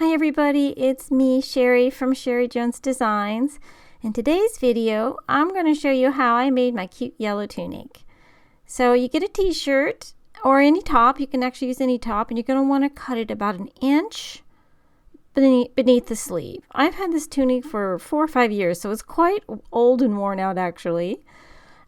Hi everybody, it's me, Sherry from Sherry Jones Designs. In today's video, I'm going to show you how I made my cute yellow tunic. So you get a t-shirt or any top, you can actually use any top, and you're going to want to cut it about an inch beneath the sleeve. I've had this tunic for 4 or 5 years, so it's quite old and worn out actually.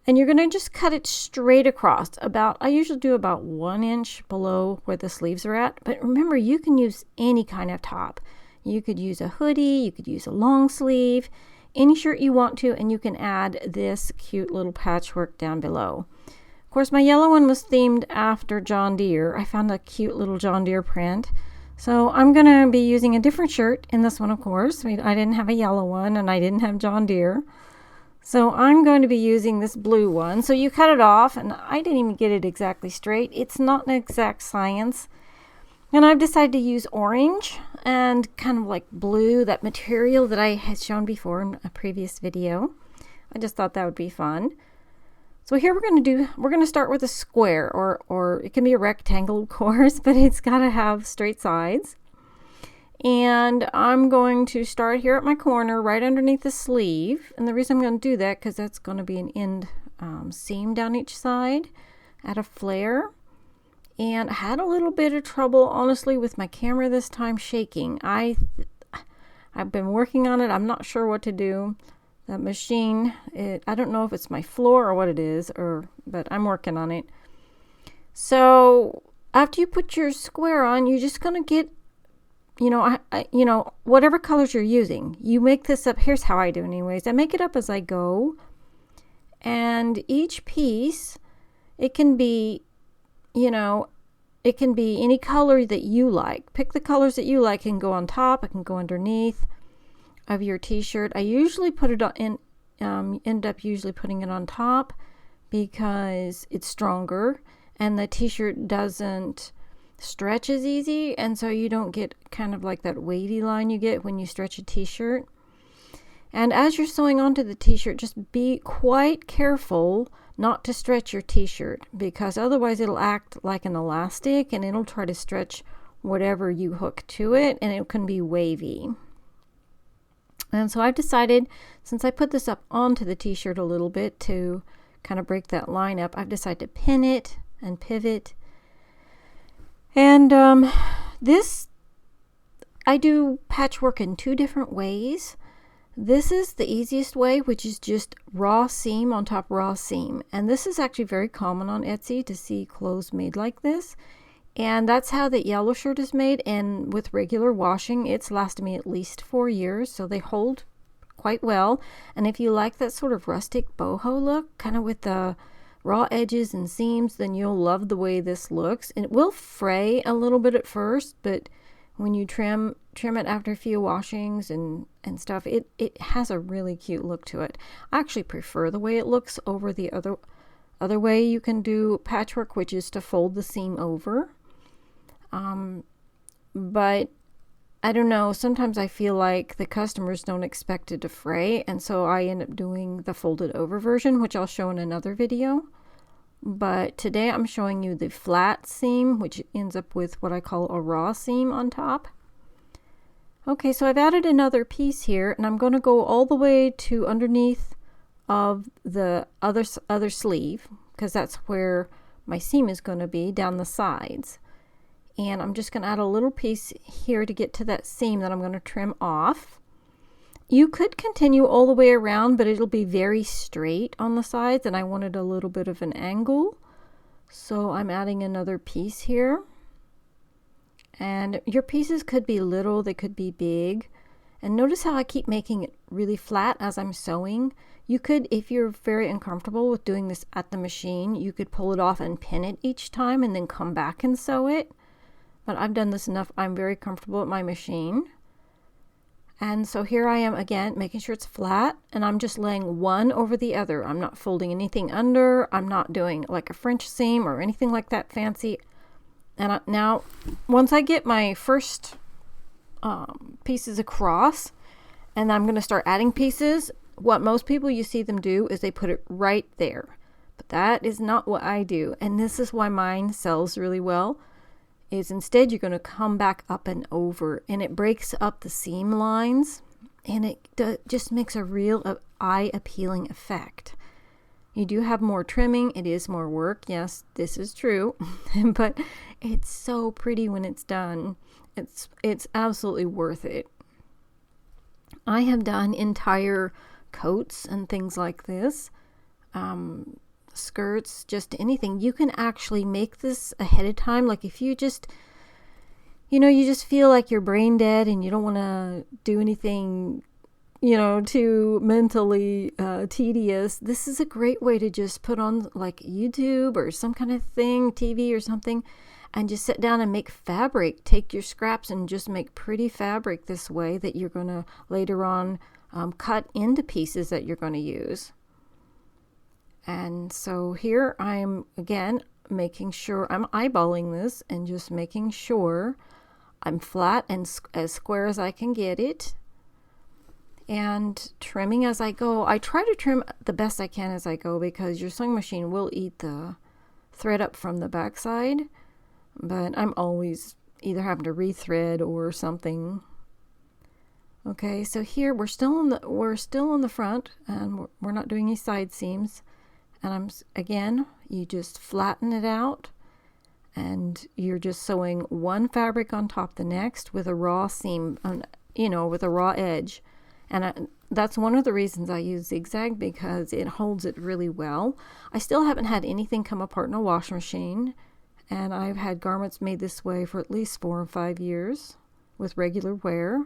And you're going to just cut it straight across I usually do about 1 inch below where the sleeves are at. But remember, you can use any kind of top. You could use a hoodie, you could use a long sleeve, any shirt you want to, and you can add this cute little patchwork down below. Of course, my yellow one was themed after John Deere. I found a cute little John Deere print. So I'm going to be using a different shirt in this one, of course. I didn't have a yellow one and I didn't have John Deere. So I'm going to be using this blue one. So you cut it off, and I didn't even get it exactly straight. It's not an exact science. And I've decided to use orange and kind of like blue, that material that I had shown before in a previous video. I just thought that would be fun. So here we're going to start with a square, or it can be a rectangle, of course, but it's got to have straight sides. And I'm going to start here at my corner right underneath the sleeve. And the reason I'm going to do that, because that's going to be an end seam down each side at a flare. And I had a little bit of trouble, honestly, with my camera this time shaking. I've been working on it. I'm not sure what to do. The machine, I don't know if it's my floor or what it is, but I'm working on it. So after you put your square on, you're just going to get, whatever colors you're using. You make this up. Here's how I do anyways. I make it up as I go. And each piece, it can be any color that you like. Pick the colors that you like. It can go on top. It can go underneath of your t-shirt. I usually put it on end up usually putting it on top because it's stronger and the t-shirt doesn't stretch as easy, and so you don't get kind of like that wavy line you get when you stretch a t-shirt. And as you're sewing onto the t-shirt, just be quite careful not to stretch your t-shirt, because otherwise it'll act like an elastic and it'll try to stretch whatever you hook to it, and it can be wavy. And so I've decided, since I put this up onto the t-shirt a little bit to kind of break that line up, I've decided to pin it and pivot. And I do patchwork in 2 different ways. This is the easiest way, which is just raw seam on top raw seam. And this is actually very common on Etsy to see clothes made like this. And that's how the yellow shirt is made. And with regular washing, it's lasted me at least 4 years. So they hold quite well. And if you like that sort of rustic boho look, kind of with the raw edges and seams, then you'll love the way this looks. And it will fray a little bit at first, but when you trim it after a few washings and stuff, it has a really cute look to it. I actually prefer the way it looks over the other way you can do patchwork, which is to fold the seam over. But I don't know, sometimes I feel like the customers don't expect it to fray, and so I end up doing the folded over version, which I'll show in another video. But today I'm showing you the flat seam, which ends up with what I call a raw seam on top. Okay, so I've added another piece here, and I'm going to go all the way to underneath of the other sleeve, because that's where my seam is going to be, down the sides. And I'm just going to add a little piece here to get to that seam that I'm going to trim off. You could continue all the way around, but it'll be very straight on the sides, and I wanted a little bit of an angle. So I'm adding another piece here. And your pieces could be little, they could be big. And notice how I keep making it really flat as I'm sewing. You could, if you're very uncomfortable with doing this at the machine, you could pull it off and pin it each time and then come back and sew it. But I've done this enough. I'm very comfortable at my machine. And so here I am again, making sure it's flat, and I'm just laying one over the other. I'm not folding anything under. I'm not doing like a French seam or anything like that fancy. And now, once I get my first pieces across, and I'm going to start adding pieces, what most people you see them do is they put it right there. But that is not what I do. And this is why mine sells really well. is instead you're going to come back up and over, and it breaks up the seam lines, and it just makes a real eye appealing effect. You do have more trimming. It is more work. Yes, this is true, but it's so pretty when it's done. It's absolutely worth it. I have done entire coats and things like this, skirts, just anything. You can actually make this ahead of time. Like if you just, you just feel like you're brain dead and you don't want to do anything, too mentally tedious. This is a great way to just put on like YouTube or some kind of thing, TV or something, and just sit down and make fabric. Take your scraps and just make pretty fabric this way that you're going to later on cut into pieces that you're going to use. And so here I'm again making sure I'm eyeballing this and just making sure I'm flat and as square as I can get it, and trimming as I go. I try to trim the best I can as I go because your sewing machine will eat the thread up from the backside, but I'm always either having to rethread or something. Okay, so here we're still on the front, and we're not doing any side seams. And again, you just flatten it out, and you're just sewing one fabric on top of the next with a raw seam, with a raw edge. And that's one of the reasons I use zigzag, because it holds it really well. I still haven't had anything come apart in a washing machine, and I've had garments made this way for at least 4 or 5 years with regular wear.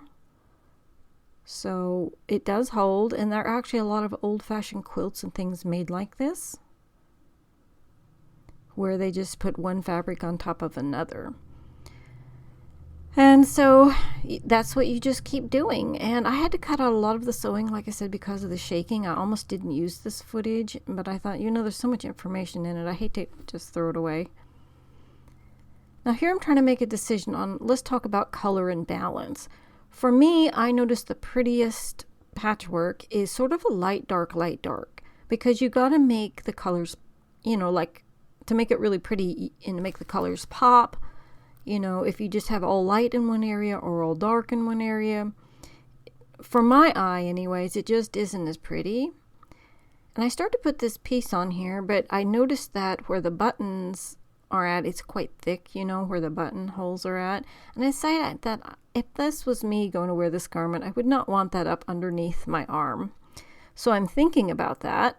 So it does hold, and there are actually a lot of old-fashioned quilts and things made like this, where they just put one fabric on top of another. And so that's what you just keep doing. And I had to cut out a lot of the sewing, like I said, because of the shaking. I almost didn't use this footage, but I thought, there's so much information in it. I hate to just throw it away. Now here I'm trying to make a decision on, let's talk about color and balance. For me, I noticed the prettiest patchwork is sort of a light, dark, because you got to make the colors, like to make it really pretty and make the colors pop. If you just have all light in one area or all dark in one area, for my eye anyways, it just isn't as pretty. And I started to put this piece on here, but I noticed that where the buttons are at, it's quite thick, where the button holes are at. And I decided that if this was me going to wear this garment, I would not want that up underneath my arm. So I'm thinking about that,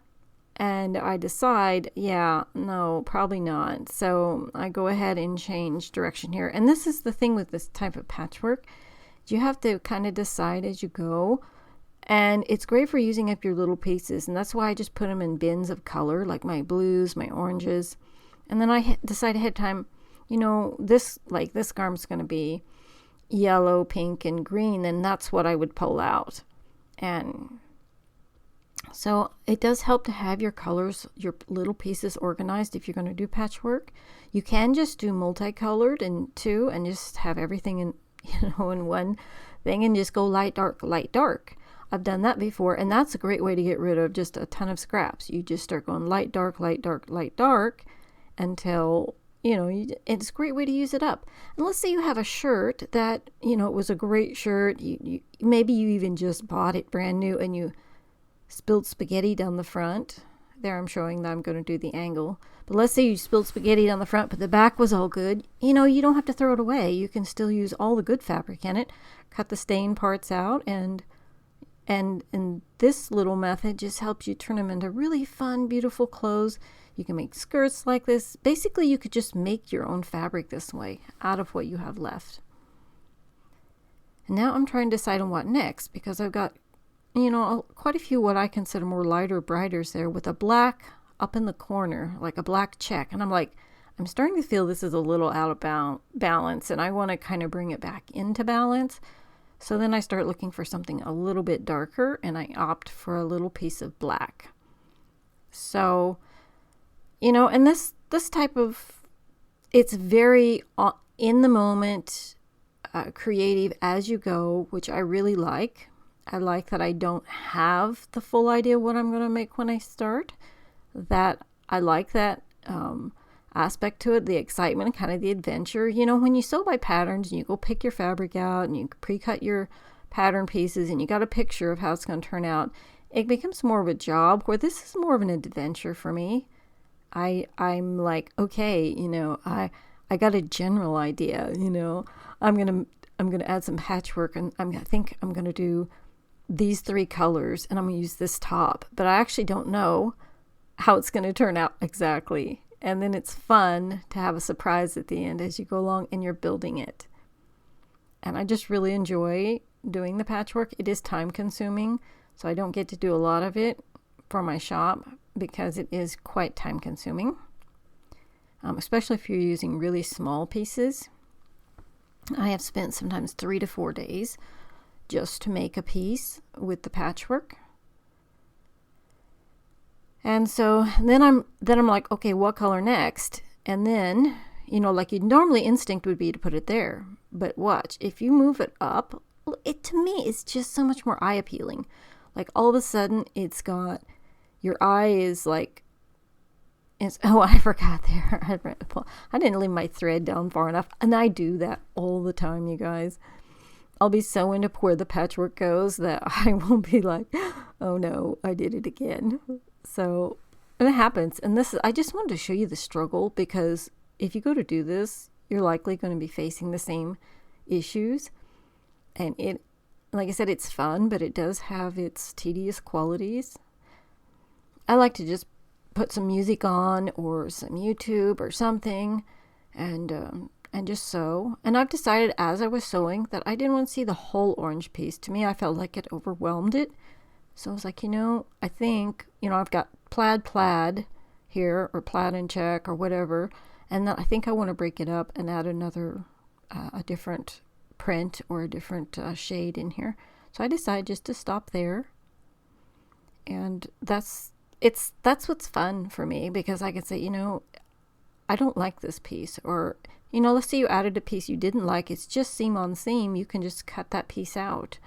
and I decide, no, probably not. So I go ahead and change direction here. And this is the thing with this type of patchwork. You have to kind of decide as you go. And it's great for using up your little pieces. And that's why I just put them in bins of color, like my blues, my oranges. And then I decide ahead of time, this garment's going to be yellow, pink, and green, and that's what I would pull out. And so it does help to have your colors, your little pieces organized if you're going to do patchwork. You can just do multicolored and just have everything in one thing and just go light, dark. I've done that before, and that's a great way to get rid of just a ton of scraps. You just start going light, dark, until it's a great way to use it up. And let's say you have a shirt that it was a great shirt, maybe you even just bought it brand new and you spilled spaghetti down the front. There I'm showing that I'm going to do the angle, but let's say you spilled spaghetti down the front but the back was all good. You don't have to throw it away. You can still use all the good fabric in it, cut the stain parts out, and this little method just helps you turn them into really fun, beautiful clothes. You can make skirts like this. Basically, you could just make your own fabric this way out of what you have left. And now I'm trying to decide on what next, because I've got, quite a few what I consider more lighter, brighters there with a black up in the corner, like a black check. And I'm starting to feel this is a little out of balance, and I want to kind of bring it back into balance. So then I start looking for something a little bit darker, and I opt for a little piece of black. So, and this type of, it's very in the moment, creative as you go, which I really like. I like that I don't have the full idea what I'm going to make when I start. That I like that. aspect to it, the excitement, kind of the adventure. You know, when you sew by patterns and you go pick your fabric out and you pre-cut your pattern pieces and you got a picture of how it's going to turn out, it becomes more of a job, where this is more of an adventure for me. I'm like, okay, you know, I got a general idea, you know, I'm gonna add some patchwork, and I think I'm gonna do these 3 colors, and I'm gonna use this top, but I actually don't know how it's gonna turn out exactly. And then it's fun to have a surprise at the end as you go along and you're building it. And I just really enjoy doing the patchwork. It is time consuming, so I don't get to do a lot of it for my shop because it is quite time consuming, especially if you're using really small pieces. I have spent sometimes 3 to 4 days just to make a piece with the patchwork. And so then I'm like, okay, what color next? And then, you know, like normally instinct would be to put it there, but watch, if you move it up, it to me is just so much more eye appealing. Like all of a sudden it's got, your eye is like, oh, I forgot there. I didn't leave my thread down far enough. And I do that all the time, you guys. I'll be so into where the patchwork goes that I will be like, oh no, I did it again. So, and it happens. And I just wanted to show you the struggle, because if you go to do this, you're likely going to be facing the same issues. And it, like I said, it's fun, but it does have its tedious qualities. I like to just put some music on or some YouTube or something and just sew. And I've decided as I was sewing that I didn't want to see the whole orange piece. To me, I felt like it overwhelmed it. So I was like, you know, I think, you know, I've got plaid here, or plaid and check or whatever. And then I think I want to break it up and add another, a different print or a different shade in here. So I decided just to stop there. And that's what's fun for me, because I can say, you know, I don't like this piece, or, you know, let's say you added a piece you didn't like. It's just seam on seam. You can just cut that piece out,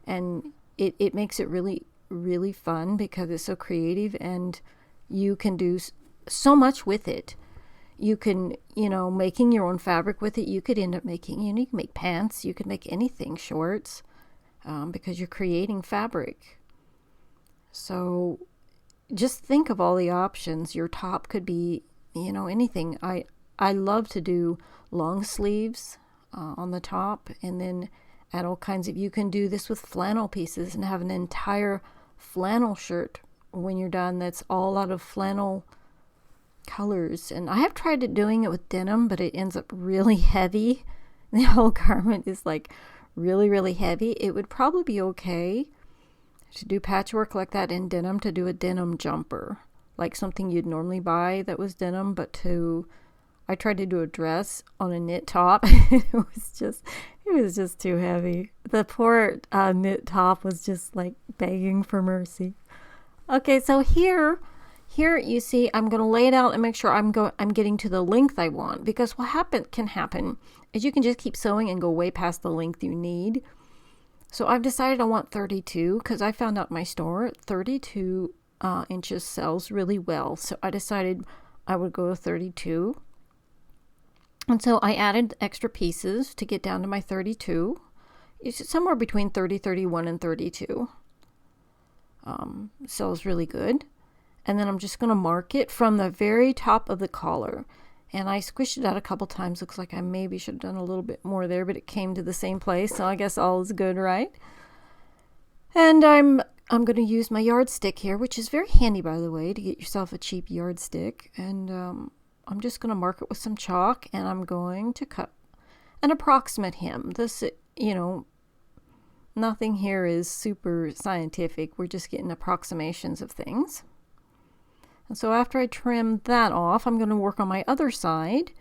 and it makes it really, really fun because it's so creative, and you can do so much with it. You can, you know, making your own fabric with it. You could end up making, you know, you can make pants. You could make anything, shorts, because you're creating fabric. So just think of all the options. Your top could be, you know, anything. I love to do long sleeves on the top, and then add all kinds of, you can do this with flannel pieces and have an entire flannel shirt when you're done that's all out of flannel colors. And I have tried doing it with denim, but it ends up really heavy. The whole garment is like really, really heavy. It would probably be okay to do patchwork like that in denim, to do a denim jumper, like something you'd normally buy that was denim, but I tried to do a dress on a knit top. It was just too heavy. The poor knit top was just like begging for mercy. Okay, so here you see I'm going to lay it out and make sure I'm getting to the length I want, because what can happen is you can just keep sewing and go way past the length you need. So I've decided I want 32, because I found out in my store 32 inches sells really well. So I decided I would go to 32. And so I added extra pieces to get down to my 32. It's somewhere between 30, 31, and 32. Sells really good. And then I'm just going to mark it from the very top of the collar. And I squished it out a couple times. Looks like I maybe should have done a little bit more there, but it came to the same place. So I guess all is good, right? And I'm going to use my yardstick here, which is very handy, by the way, to get yourself a cheap yardstick. And I'm just going to mark it with some chalk, and I'm going to cut an approximate hem. This, you know, nothing here is super scientific. We're just getting approximations of things. And so after I trim that off, I'm going to work on my other side.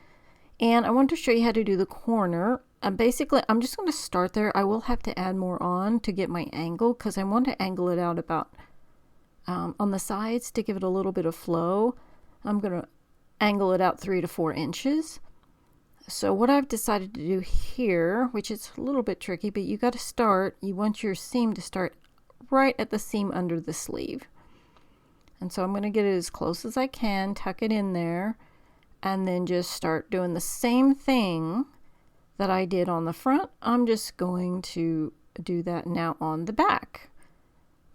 And I want to show you how to do the corner. Basically, I'm just going to start there. I will have to add more on to get my angle, because I want to angle it out about on the sides to give it a little bit of flow. I'm going to angle it out 3 to 4 inches. So what I've decided to do here, which is a little bit tricky, but you want your seam to start right at the seam under the sleeve. And so I'm going to get it as close as I can, tuck it in there, and then just start doing the same thing that I did on the front. I'm just going to do that now on the back,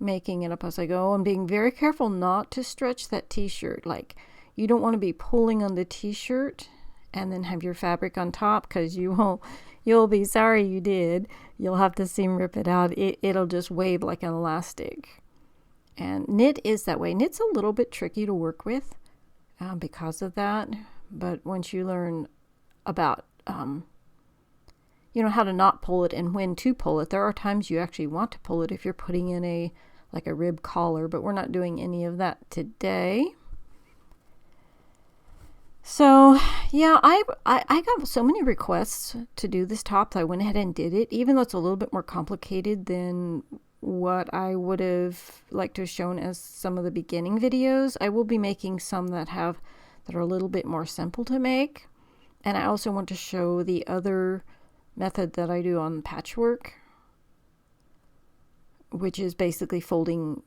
making it up as I go and being very careful not to stretch that t-shirt. Like, you don't want to be pulling on the t-shirt and then have your fabric on top, because you'll be sorry you did. You'll have to seam rip it out. It'll just wave like an elastic. And knit is that way. Knit's a little bit tricky to work with because of that. But once you learn about how to not pull it and when to pull it, there are times you actually want to pull it if you're putting in a rib collar, but we're not doing any of that today. So yeah, I got so many requests to do this top that I went ahead and did it, even though it's a little bit more complicated than what I would have liked to have shown as some of the beginning videos. I will be making some that are a little bit more simple to make. And I also want to show the other method that I do on patchwork, which is basically folding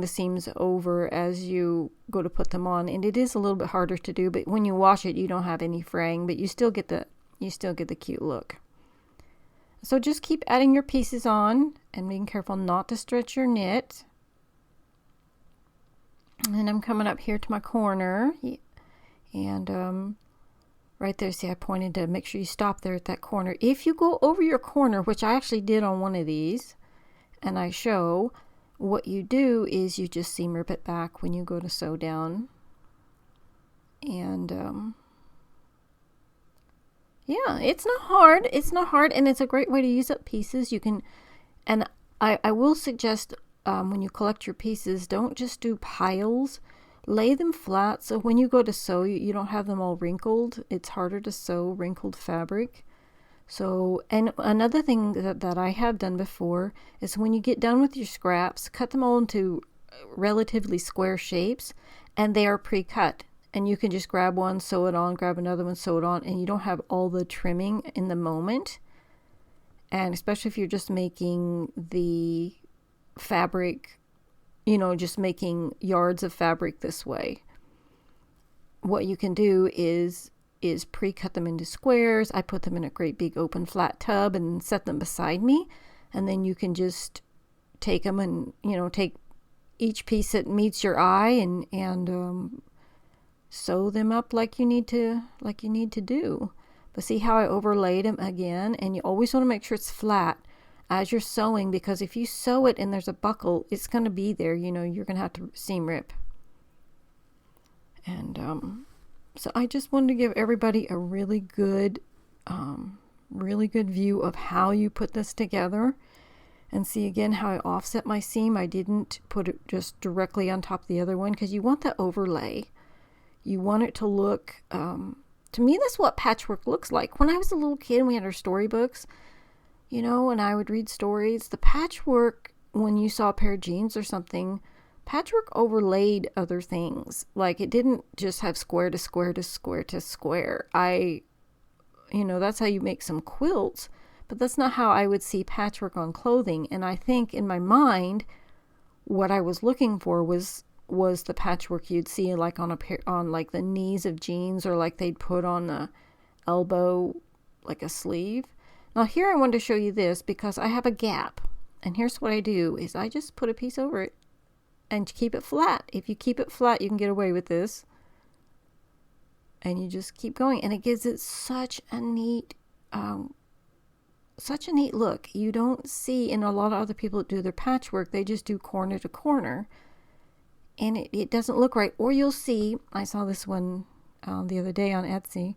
the seams over as you go to put them on. And it is a little bit harder to do, but when you wash it, you don't have any fraying, but you still get the cute look. So just keep adding your pieces on and being careful not to stretch your knit. And I'm coming up here to my corner, and right there, see, I pointed to make sure you stop there at that corner. If you go over your corner, which I actually did on one of these, and I show, what you do is you just seam rip it back when you go to sew down. And yeah, it's not hard. It's not hard, and it's a great way to use up pieces. You can, and I will suggest when you collect your pieces, don't just do piles. Lay them flat, so when you go to sew, you don't have them all wrinkled. It's harder to sew wrinkled fabric. So, and another thing that I have done before is when you get done with your scraps, cut them all into relatively square shapes, and they are pre-cut. And you can just grab one, sew it on, grab another one, sew it on, and you don't have all the trimming in the moment. And especially if you're just making the fabric, just making yards of fabric this way. What you can do is pre-cut them into squares. I put them in a great big open flat tub and set them beside me. And then you can just take them and, take each piece that meets your eye and sew them up like you need to do. But see how I overlaid them again? And you always want to make sure it's flat as you're sewing, because if you sew it and there's a buckle, it's going to be there. You're going to have to seam rip. And so I just wanted to give everybody a really good view of how you put this together. And see again how I offset my seam. I didn't put it just directly on top of the other one, because you want that overlay. You want it to look, to me, that's what patchwork looks like. When I was a little kid and we had our storybooks, and I would read stories, the patchwork, when you saw a pair of jeans or something, patchwork overlaid other things. Like, it didn't just have square to square to square to square. That's how you make some quilts, but that's not how I would see patchwork on clothing. And I think in my mind, what I was looking for was the patchwork you'd see like on like the knees of jeans, or like they'd put on the elbow, like a sleeve. Now here I wanted to show you this because I have a gap, and here's what I do is I just put a piece over it and keep it flat. If you keep it flat, you can get away with this, and you just keep going, and it gives it such a neat look. You don't see in a lot of other people that do their patchwork, they just do corner to corner, and it doesn't look right. Or you'll see, I saw this one the other day on Etsy,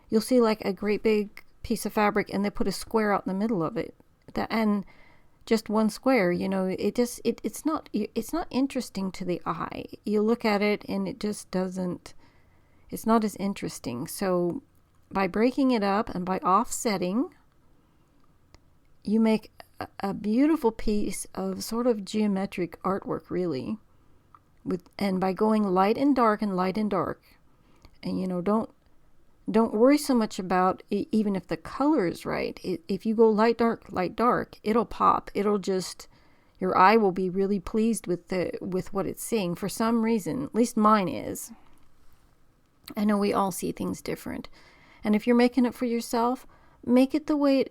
you'll see like a great big piece of fabric and they put a square out in the middle of it, and just one square, it's not interesting to the eye. You look at it and it just doesn't, it's not as interesting. So by breaking it up and by offsetting, you make a beautiful piece of sort of geometric artwork, really. And by going light and dark and light and dark, and don't worry so much about even if the color is right. If you go light dark, it'll pop. It'll just, your eye will be really pleased with what it's seeing for some reason. At least mine is. I know we all see things different. And if you're making it for yourself, make it the way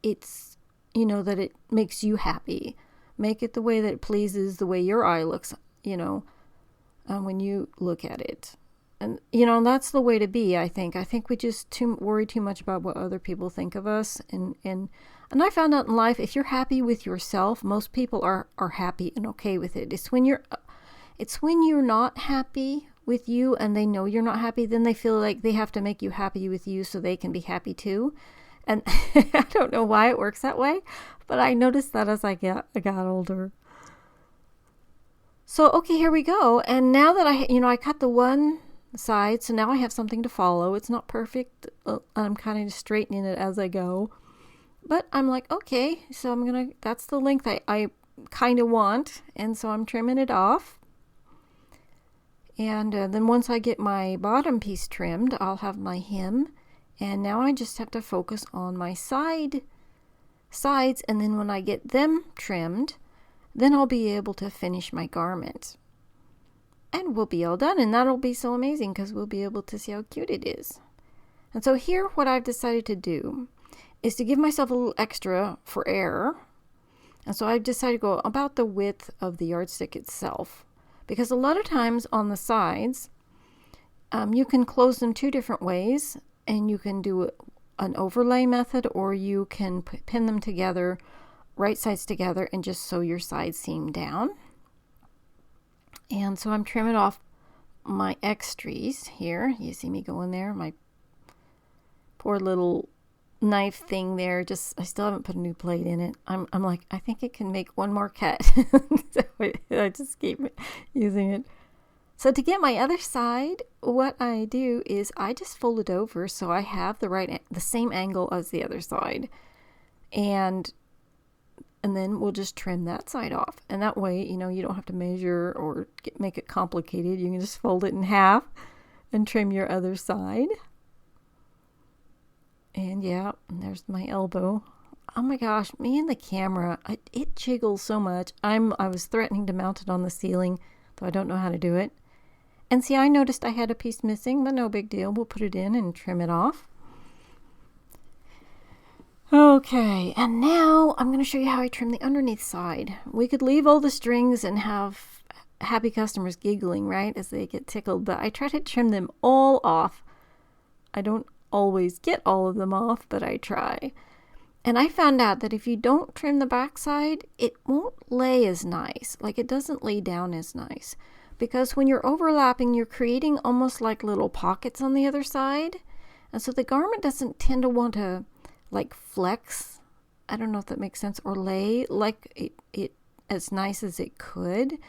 it's, that it makes you happy. Make it the way that it pleases, the way your eye looks, when you look at it. And, that's the way to be, I think. I think we just worry too much about what other people think of us. And I found out in life, if you're happy with yourself, most people are happy and okay with it. It's when you're not happy with you and they know you're not happy, then they feel like they have to make you happy with you so they can be happy too. And I don't know why it works that way, but I noticed that as I got older. So, okay, here we go. And now that I cut the one side, so now I have something to follow. It's not perfect. I'm kind of just straightening it as I go. But I'm like, okay, so that's the length I kind of want. And so I'm trimming it off. And then once I get my bottom piece trimmed, I'll have my hem. And now I just have to focus on my sides. And then when I get them trimmed, then I'll be able to finish my garment. And we'll be all done. And that'll be so amazing because we'll be able to see how cute it is. And so here, what I've decided to do is to give myself a little extra for error. And so I've decided to go about the width of the yardstick itself. Because a lot of times on the sides, you can close them two different ways. And you can do an overlay method, or you can pin them together, right sides together, and just sew your side seam down. And so I'm trimming off my extras here. You see me going there, my poor little knife thing there. I still haven't put a new blade in it. I'm like, I think it can make one more cut. So I just keep using it. So to get my other side, what I do is I just fold it over so I have the same angle as the other side. And then we'll just trim that side off. And that way, you don't have to measure or make it complicated. You can just fold it in half and trim your other side. And yeah, and there's my elbow. Oh my gosh, me and the camera, it jiggles so much. I was threatening to mount it on the ceiling, though I don't know how to do it. And see, I noticed I had a piece missing, but no big deal. We'll put it in and trim it off. Okay, and now I'm going to show you how I trim the underneath side. We could leave all the strings and have happy customers giggling, right, as they get tickled, but I try to trim them all off. I don't always get all of them off, but I try. And I found out that if you don't trim the back side, it won't lay as nice. Like, it doesn't lay down as nice. Because when you're overlapping, you're creating almost like little pockets on the other side. And so the garment doesn't tend to want to like flex. I don't know if that makes sense. Or lay like it as nice as it could.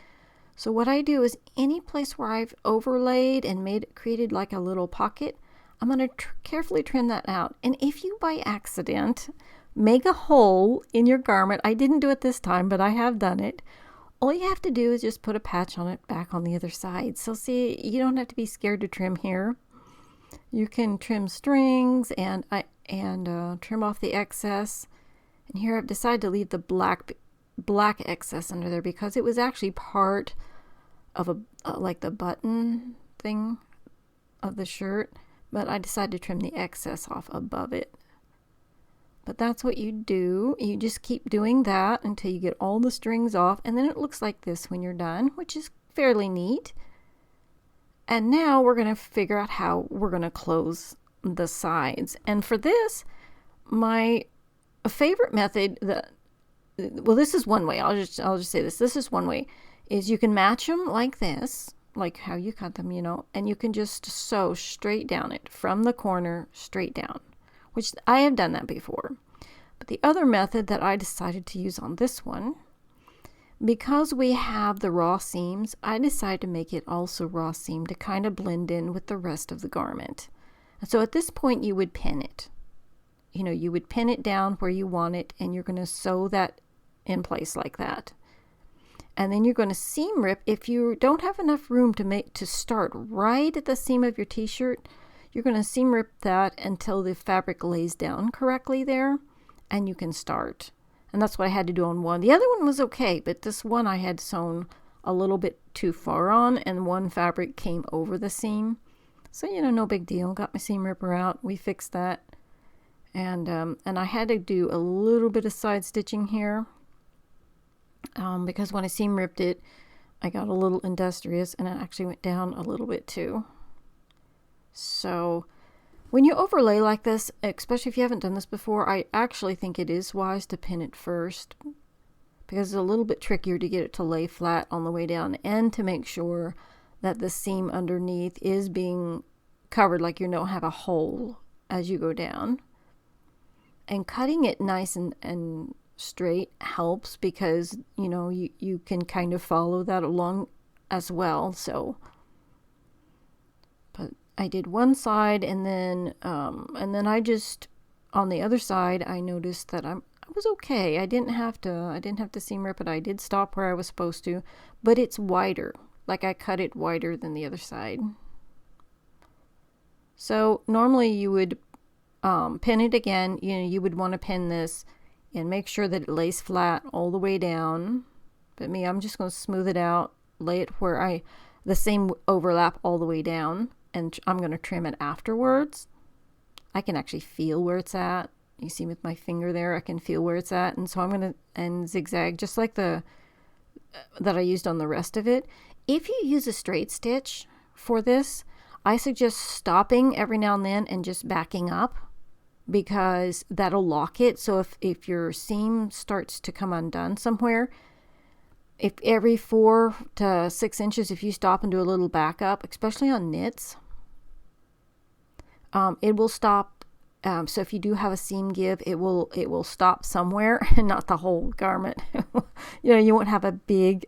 So what I do is any place where I've overlaid and created like a little pocket, I'm going to carefully trim that out. And if you by accident make a hole in your garment, I didn't do it this time, but I have done it. All you have to do is just put a patch on it back on the other side. So see, you don't have to be scared to trim here. You can trim strings and trim off the excess. And here I've decided to leave the black excess under there because it was actually part of like the button thing of the shirt. But I decided to trim the excess off above it. But that's what you do. You just keep doing that until you get all the strings off. And then it looks like this when you're done, which is fairly neat. And now we're going to figure out how we're going to close the sides. And for this, my favorite method, this is one way. I'll just say this. This is one way. Is you can match them like this, like how you cut them, and you can just sew straight down it from the corner straight down. Which I have done that before. But the other method that I decided to use on this one, because we have the raw seams, I decided to make it also raw seam to kind of blend in with the rest of the garment. And so at this point you would pin it. You would pin it down where you want it, and you're going to sew that in place like that. And then you're going to seam rip. If you don't have enough room to start right at the seam of your t-shirt, you're going to seam rip that until the fabric lays down correctly there, and you can start. And that's what I had to do on one. The other one was okay, but this one I had sewn a little bit too far on, and one fabric came over the seam. So, no big deal. Got my seam ripper out. We fixed that. And I had to do a little bit of side stitching here because when I seam ripped it, I got a little industrious and it actually went down a little bit too. So when you overlay like this, especially if you haven't done this before, I actually think it is wise to pin it first because it's a little bit trickier to get it to lay flat on the way down and to make sure that the seam underneath is being covered, like you don't have a hole as you go down. And cutting it nice and straight helps because, you can kind of follow that along as well. So, but I did one side and then I just, on the other side, I noticed that I was okay. I didn't have to seam rip it. I did stop where I was supposed to, but it's wider. Like I cut it wider than the other side. So normally you would pin it again. You would want to pin this and make sure that it lays flat all the way down. But I'm just going to smooth it out, lay it where the same overlap all the way down, and I'm going to trim it afterwards. I can actually feel where it's at. You see with my finger there, I can feel where it's at, and so I'm going to zigzag just like that I used on the rest of it. If you use a straight stitch for this, I suggest stopping every now and then and just backing up because that'll lock it. So if your seam starts to come undone somewhere, if every 4 to 6 inches, if you stop and do a little backup, especially on knits, it will stop. So if you do have a seam give, it will stop somewhere and not the whole garment. You won't have a big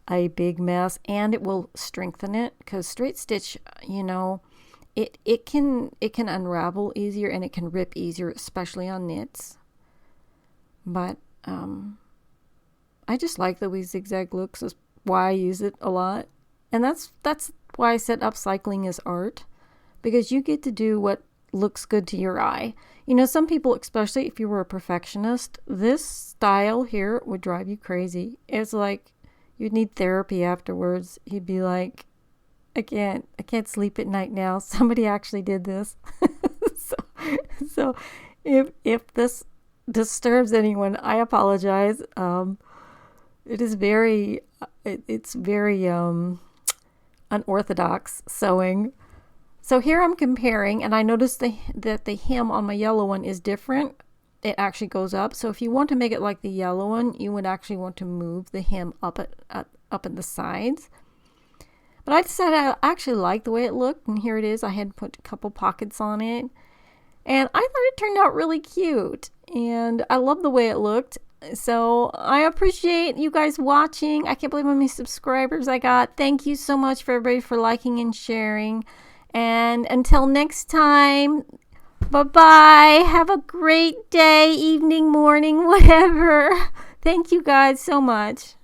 mess, and it will strengthen it because straight stitch, it can unravel easier and it can rip easier, especially on knits. But I just like the way zigzag looks. That's why I use it a lot, and that's why I said upcycling is art, because you get to do what looks good to your eye. Some people, especially if you were a perfectionist, this style here would drive you crazy. It's like you'd need therapy afterwards. You'd be like, I can't sleep at night now. Somebody actually did this. so if this disturbs anyone, I apologize. It's very unorthodox sewing. So here I'm comparing, and I noticed that the hem on my yellow one is different. It actually goes up. So if you want to make it like the yellow one, you would actually want to move the hem up at the sides. But I decided I actually liked the way it looked, and here it is. I had put a couple pockets on it, and I thought it turned out really cute, and I love the way it looked. So I appreciate you guys watching. I can't believe how many subscribers I got. Thank you so much for everybody for liking and sharing. And until next time, bye-bye. Have a great day, evening, morning, whatever. Thank you guys so much.